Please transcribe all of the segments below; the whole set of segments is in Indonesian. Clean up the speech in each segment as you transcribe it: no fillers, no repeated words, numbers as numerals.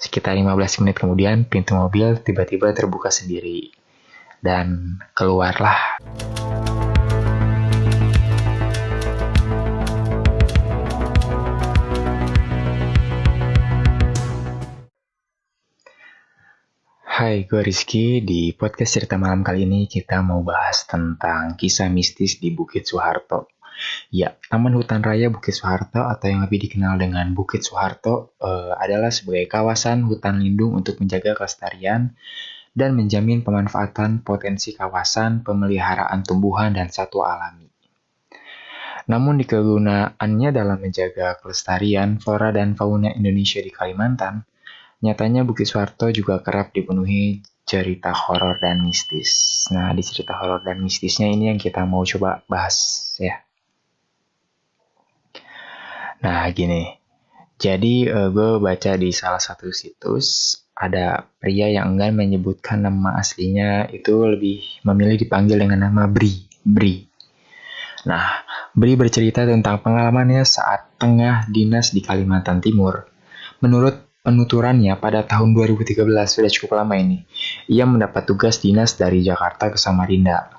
Sekitar 15 menit kemudian, pintu mobil tiba-tiba terbuka sendiri. Dan keluarlah. Hai, gue Rizky. Di podcast cerita malam kali ini kita mau bahas tentang kisah mistis di Bukit Soeharto. Ya, Taman Hutan Raya Bukit Soeharto atau yang lebih dikenal dengan Bukit Soeharto adalah sebagai kawasan hutan lindung untuk menjaga kelestarian dan menjamin pemanfaatan potensi kawasan pemeliharaan tumbuhan dan satwa alami. Namun di kegunaannya dalam menjaga kelestarian flora dan fauna Indonesia di Kalimantan, nyatanya Bukit Soeharto juga kerap dipenuhi cerita horor dan mistis. Nah, di cerita horor dan mistisnya ini yang kita mau coba bahas ya. Nah, gini. Jadi, gue baca di salah satu situs, ada pria yang enggan menyebutkan nama aslinya itu lebih memilih dipanggil dengan nama Bri. Nah, Bri bercerita tentang pengalamannya saat tengah dinas di Kalimantan Timur. Menurut penuturannya pada tahun 2013, sudah cukup lama ini, ia mendapat tugas dinas dari Jakarta ke Samarinda.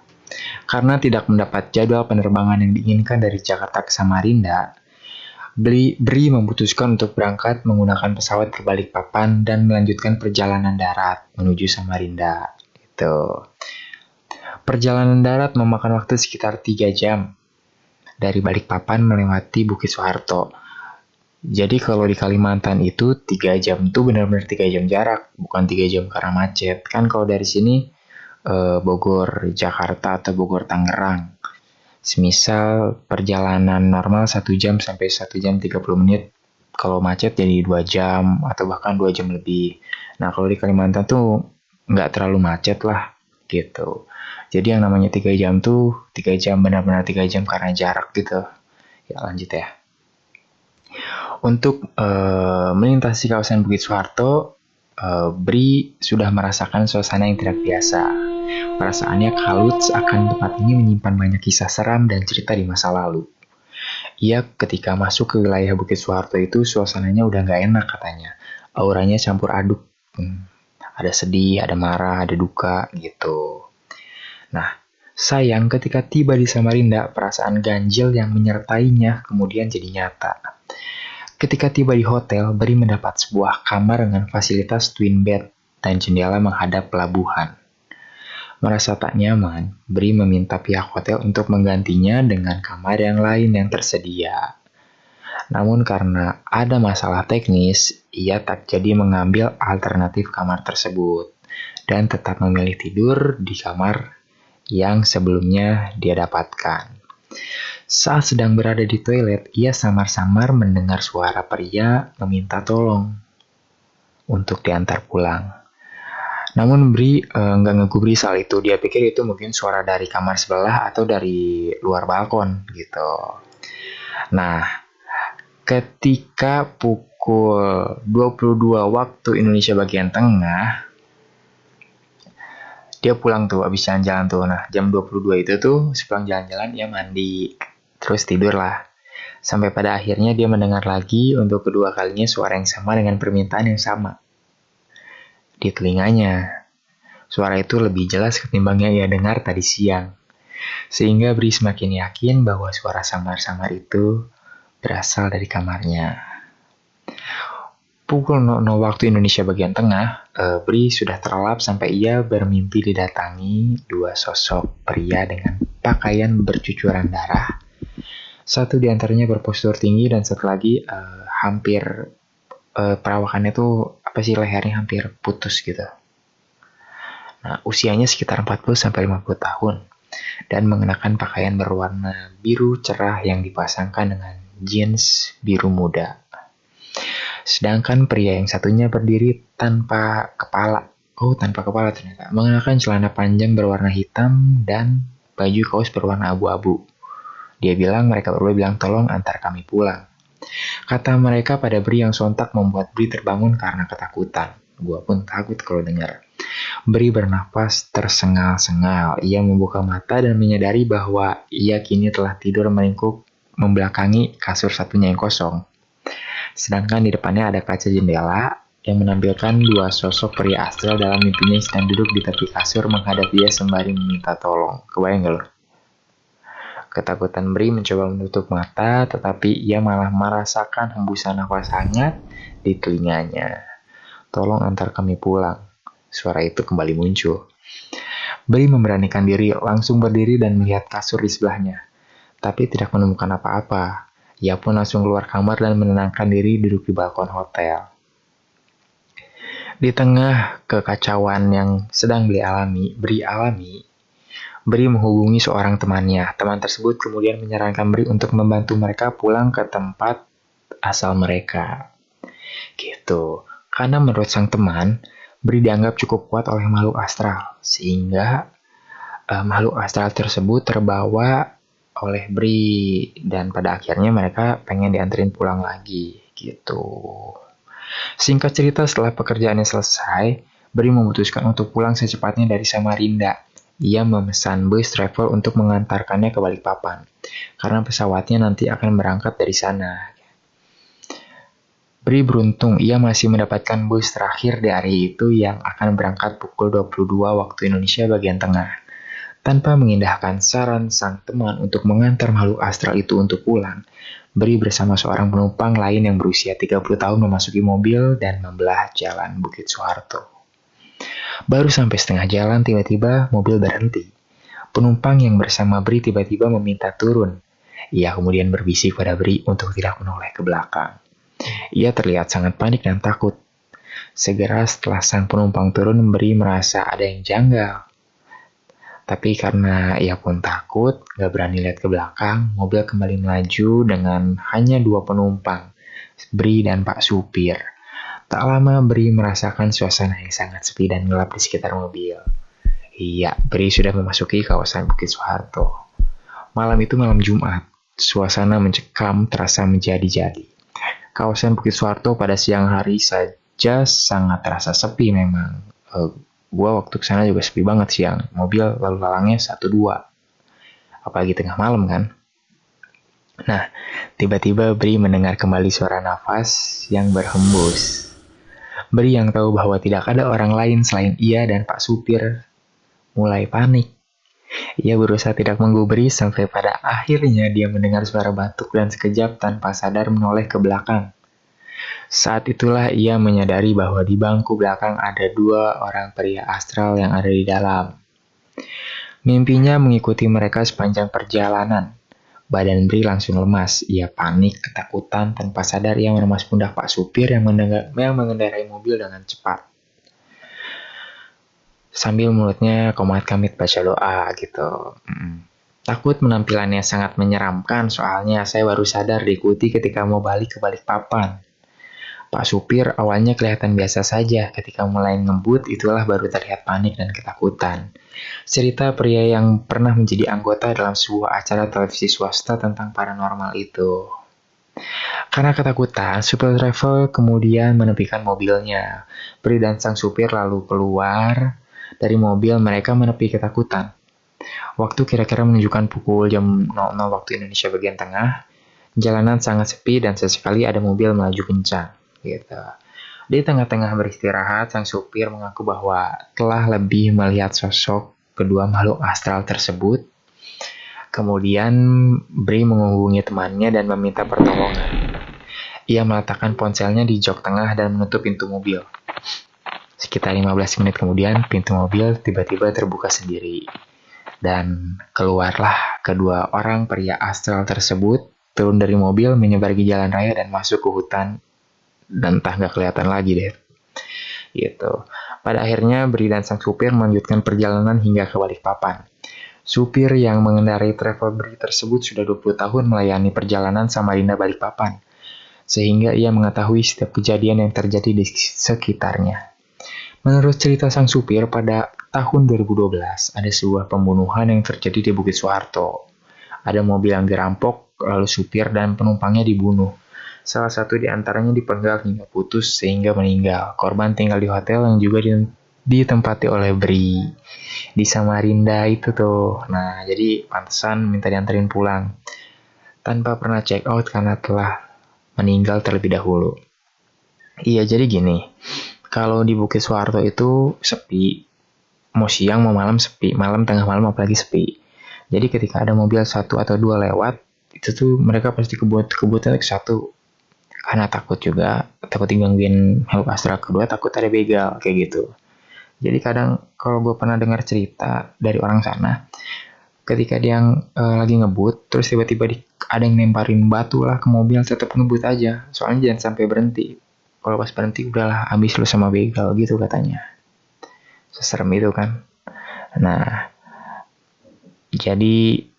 Karena tidak mendapat jadwal penerbangan yang diinginkan dari Jakarta ke Samarinda, Bri memutuskan untuk berangkat menggunakan pesawat ke Balikpapan dan melanjutkan perjalanan darat menuju Samarinda. Gitu. Perjalanan darat memakan waktu sekitar 3 jam dari Balikpapan melewati Bukit Soeharto. Jadi kalau di Kalimantan itu 3 jam itu benar-benar 3 jam jarak, bukan 3 jam karena macet. Kan kalau dari sini Bogor, Jakarta atau Bogor, Tangerang. Semisal perjalanan normal 1 jam sampai 1 jam 30 menit. Kalau macet jadi 2 jam atau bahkan 2 jam lebih. Nah kalau di Kalimantan tuh nggak terlalu macet lah gitu. Jadi yang namanya 3 jam tuh 3 jam benar-benar 3 jam karena jarak gitu. Ya lanjut ya. Untuk melintasi kawasan Bukit Soeharto, Bri sudah merasakan suasana yang tidak biasa. Perasaannya kalut seakan tempat ini menyimpan banyak kisah seram dan cerita di masa lalu. Ia ketika masuk ke wilayah Bukit Soeharto itu suasananya udah gak enak katanya. Auranya campur aduk. Ada sedih, ada marah, ada duka gitu. Nah, sayang ketika tiba di Samarinda, perasaan ganjil yang menyertainya kemudian jadi nyata. Ketika tiba di hotel, Bri mendapat sebuah kamar dengan fasilitas twin bed dan jendela menghadap pelabuhan. Merasa tak nyaman, Bri meminta pihak hotel untuk menggantinya dengan kamar yang lain yang tersedia. Namun karena ada masalah teknis, ia tak jadi mengambil alternatif kamar tersebut dan tetap memilih tidur di kamar yang sebelumnya dia dapatkan. Saat sedang berada di toilet, ia samar-samar mendengar suara pria meminta tolong untuk diantar pulang. Namun Bri nggak ngegubris soal itu. Dia pikir itu mungkin suara dari kamar sebelah atau dari luar balkon gitu. Nah, ketika pukul 22 waktu Indonesia bagian tengah, dia pulang tuh, abis jalan-jalan tuh. Nah, jam 22 itu tuh, sepulang jalan-jalan, dia mandi. Terus tidur lah. Sampai pada akhirnya dia mendengar lagi untuk kedua kalinya suara yang sama dengan permintaan yang sama. Di telinganya, suara itu lebih jelas ketimbang yang ia dengar tadi siang. Sehingga Bri semakin yakin bahwa suara samar-samar itu berasal dari kamarnya. Pukul 00 waktu Indonesia bagian tengah, Bri sudah terlelap sampai ia bermimpi didatangi dua sosok pria dengan pakaian bercucuran darah. Satu di antaranya berpostur tinggi dan satu lagi hampir perawakannya tuh lehernya hampir putus gitu. Nah, usianya sekitar 40-50 tahun dan mengenakan pakaian berwarna biru cerah yang dipasangkan dengan jeans biru muda. Sedangkan pria yang satunya berdiri tanpa kepala. Tanpa kepala ternyata. Mengenakan celana panjang berwarna hitam dan baju kaos berwarna abu-abu. Dia bilang, mereka berdua bilang, tolong antar kami pulang. Kata mereka pada Bri yang sontak membuat Bri terbangun karena ketakutan. Gua pun takut kalau dengar. Bri bernafas tersengal-sengal. Ia membuka mata dan menyadari bahwa ia kini telah tidur melingkup membelakangi kasur satunya yang kosong. Sedangkan di depannya ada kaca jendela yang menampilkan dua sosok pria astral dalam mimpinya sedang duduk di tepi kasur menghadap dia sembari meminta tolong. Kebayang gak lo? Ketakutan Bri mencoba menutup mata, tetapi ia malah merasakan hembusan nafas hangat di telinganya. Tolong antar kami pulang. Suara itu kembali muncul. Bri memberanikan diri, langsung berdiri dan melihat kasur di sebelahnya. Tapi tidak menemukan apa-apa. Ia pun langsung keluar kamar dan menenangkan diri duduk di balkon hotel. Di tengah kekacauan yang sedang Bri menghubungi seorang temannya. Teman tersebut kemudian menyarankan Bri untuk membantu mereka pulang ke tempat asal mereka. Gitu. Karena menurut sang teman, Bri dianggap cukup kuat oleh makhluk astral. Sehingga makhluk astral tersebut terbawa oleh Bri. Dan pada akhirnya mereka pengen dianterin pulang lagi. Gitu. Singkat cerita, setelah pekerjaannya selesai, Bri memutuskan untuk pulang secepatnya dari Samarinda. Ia memesan bus travel untuk mengantarkannya ke Balikpapan, karena pesawatnya nanti akan berangkat dari sana. Bri beruntung ia masih mendapatkan bus terakhir di hari itu yang akan berangkat pukul 22 waktu Indonesia bagian tengah. Tanpa mengindahkan saran sang teman untuk mengantar makhluk astral itu untuk pulang, Bri bersama seorang penumpang lain yang berusia 30 tahun memasuki mobil dan membelah jalan Bukit Soeharto. Baru sampai setengah jalan, tiba-tiba mobil berhenti. Penumpang yang bersama Bri tiba-tiba meminta turun. Ia kemudian berbisik pada Bri untuk tidak menoleh ke belakang. Ia terlihat sangat panik dan takut. Segera setelah sang penumpang turun, Bri merasa ada yang janggal. Tapi karena ia pun takut, gak berani lihat ke belakang, mobil kembali melaju dengan hanya 2 penumpang, Bri dan Pak Supir. Tak lama Bri merasakan suasana yang sangat sepi dan gelap di sekitar mobil. Iya, Bri sudah memasuki kawasan Bukit Soeharto. Malam itu malam Jumat, suasana mencekam terasa menjadi-jadi. Kawasan Bukit Soeharto pada siang hari saja sangat terasa sepi memang. Gua waktu kesana juga sepi banget siang, mobil lalu lalangnya 1-2. Apalagi tengah malam kan. Nah, tiba-tiba Bri mendengar kembali suara nafas yang berhembus. Bri yang tahu bahwa tidak ada orang lain selain ia dan Pak Supir mulai panik. Ia berusaha tidak menggubris sampai pada akhirnya dia mendengar suara batuk dan sekejap tanpa sadar menoleh ke belakang. Saat itulah ia menyadari bahwa di bangku belakang ada 2 orang pria astral yang ada di dalam. Mimpinya mengikuti mereka sepanjang perjalanan. Badan Bri langsung lemas. Ia panik, ketakutan, tanpa sadar ia meremas pundak Pak Supir yang mengendarai mobil dengan cepat. Sambil mulutnya komat kamit baca doa gitu. Takut penampilannya sangat menyeramkan, soalnya saya baru sadar diikuti ketika mau balik ke Balikpapan. Pak Supir awalnya kelihatan biasa saja, ketika mulai ngebut itulah baru terlihat panik dan ketakutan. Cerita pria yang pernah menjadi anggota dalam sebuah acara televisi swasta tentang paranormal itu. Karena ketakutan, supir travel kemudian menepikan mobilnya. Bri dan sang supir lalu keluar dari mobil, mereka menepi ketakutan. Waktu kira-kira menunjukkan pukul jam 00 waktu Indonesia bagian tengah. Jalanan sangat sepi dan sesekali ada mobil melaju kencang. Gitu. Di tengah-tengah beristirahat, sang supir mengaku bahwa telah lebih melihat sosok kedua makhluk astral tersebut. Kemudian Bri menghubungi temannya dan meminta pertolongan. Ia meletakkan ponselnya di jok tengah dan menutup pintu mobil. Sekitar 15 menit kemudian, pintu mobil tiba-tiba terbuka sendiri. Dan keluarlah kedua orang pria astral tersebut, turun dari mobil, menyebergi jalan raya dan masuk ke hutan. Dan entah gak kelihatan lagi deh. Gitu. Pada akhirnya Bri dan sang supir melanjutkan perjalanan hingga ke Balikpapan. Supir yang mengendarai travel Bri tersebut sudah 20 tahun melayani perjalanan Samarinda Balikpapan. Sehingga ia mengetahui setiap kejadian yang terjadi di sekitarnya. Menurut cerita sang supir, pada tahun 2012 ada sebuah pembunuhan yang terjadi di Bukit Soeharto. Ada mobil yang dirampok, lalu supir dan penumpangnya dibunuh. Salah satu di antaranya dipenggal hingga putus sehingga meninggal. Korban tinggal di hotel yang juga ditempati oleh Bri. Di Samarinda itu tuh. Nah, jadi pantesan minta dianterin pulang. Tanpa pernah check out karena telah meninggal terlebih dahulu. Iya, jadi gini. Kalau di Bukit Suharto itu sepi. Mau siang mau malam sepi. Malam tengah malam apalagi sepi. Jadi ketika ada mobil satu atau dua lewat, itu tuh mereka pasti kebut-kebutnya ke satu. Karena takut juga, takut digangguin makhluk astral. Kedua takut ada begal kayak gitu. Jadi kadang kalau gue pernah dengar cerita dari orang sana, ketika dia lagi ngebut, terus tiba-tiba ada yang nemparin batu lah ke mobil, tetap ngebut aja. Soalnya jangan sampai berhenti. Kalau pas berhenti udahlah habis lu sama begal gitu katanya. Seserem itu kan. Nah, jadi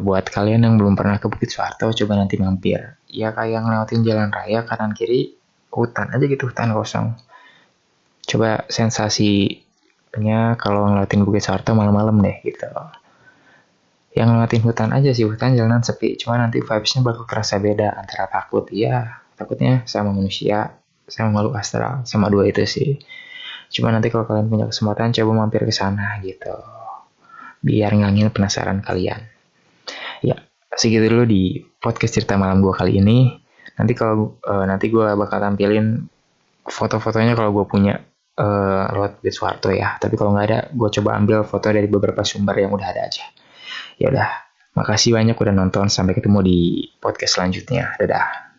buat kalian yang belum pernah ke Bukit Suharto, coba nanti mampir. Ya kayak ngelewatin jalan raya kanan kiri hutan aja gitu, hutan kosong. Coba sensasinya kalau ngelewatin Bukit Suharto malam-malam deh gitu. Yang ngelewatin hutan aja sih, hutan jalanan sepi. Cuma nanti vibes-nya bakal kerasa beda antara takut. Iya, takutnya sama manusia, sama makhluk astral, sama dua itu sih. Cuma nanti kalau kalian punya kesempatan coba mampir ke sana gitu. Biar ngangin penasaran kalian. Ya, segitu dulu di podcast cerita malam gue kali ini. Nanti gue bakal tampilin foto-fotonya kalau gue punya lewat Bukit Suharto ya. Tapi kalau nggak ada, gue coba ambil foto dari beberapa sumber yang udah ada aja. Ya udah, makasih banyak udah nonton. Sampai ketemu di podcast selanjutnya. Dadah.